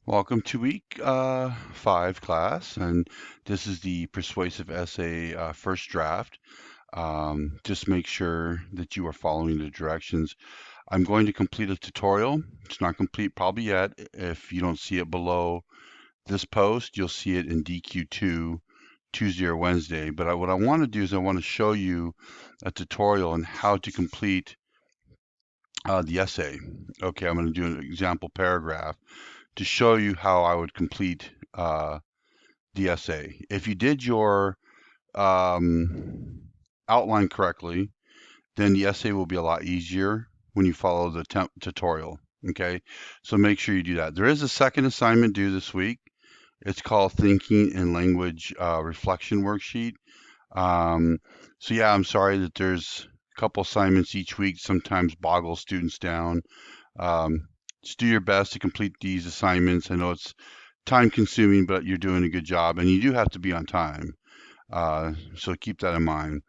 Welcome to week 5 class, and this is the persuasive essay first draft. Just make sure that you are following the directions. I'm going to complete a tutorial. It's not complete probably yet. If you don't see it below this post, you'll see it in DQ2 Tuesday or Wednesday. But what I want to do is I want to show you a tutorial on how to complete the essay. Okay, I'm going to do an example paragraph to show you how I would complete the essay. If you did your outline correctly, then the essay will be a lot easier when you follow the tutorial. Okay, so make sure you do that. There is a second assignment due this week. It's called Thinking and Language Reflection Worksheet. Um, so yeah, I'm sorry that there's a couple assignments each week. Sometimes boggle students down. Um, just do your best to complete these assignments. I know it's time consuming, but you're doing a good job, and you do have to be on time. So keep that in mind.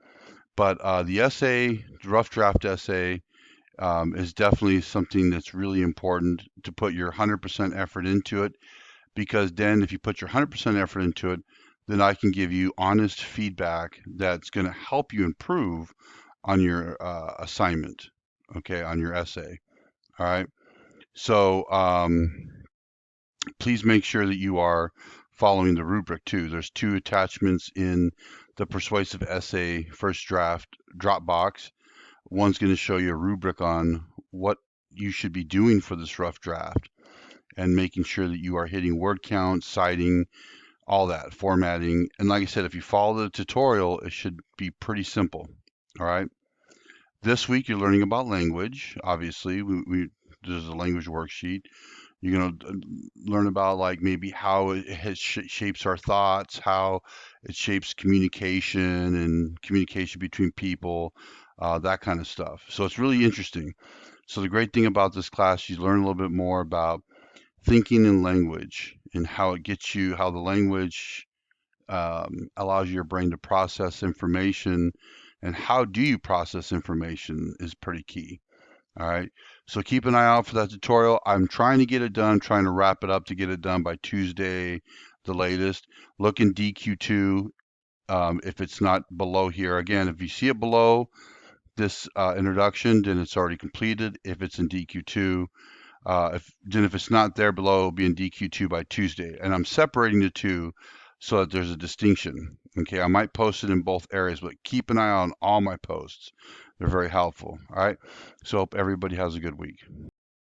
But the essay, the rough draft essay, is definitely something that's really important to put your 100% effort into it, because then if you put your 100% effort into it, then I can give you honest feedback that's going to help you improve on your assignment, okay, on your essay. All right. So please make sure that you are following the rubric too. There's two attachments in the persuasive essay first draft Dropbox. One's going to show you a rubric on what you should be doing for this rough draft and making sure that you are hitting word count, citing, all that, formatting. And like I said, if you follow the tutorial, it should be pretty simple. All right. This week you're learning about language. Obviously, there's a language worksheet. You're going to learn about like maybe how it shapes our thoughts, how it shapes communication and communication between people, that kind of stuff. So it's really interesting. So the great thing about this class, you learn a little bit more about thinking in language and how it gets you, how the language allows your brain to process information, and how do you process information is pretty key. All right. So keep an eye out for that tutorial. I'm trying to get it done, trying to wrap it up to get it done by Tuesday, the latest. Look in DQ2 if it's not below here. Again, if you see it below this introduction, then it's already completed. If it's in DQ2, if it's not there below, it'll be in DQ2 by Tuesday. And I'm separating the two so that there's a distinction. Okay, I might post it in both areas, but keep an eye on all my posts. They're very helpful. All right. So hope everybody has a good week.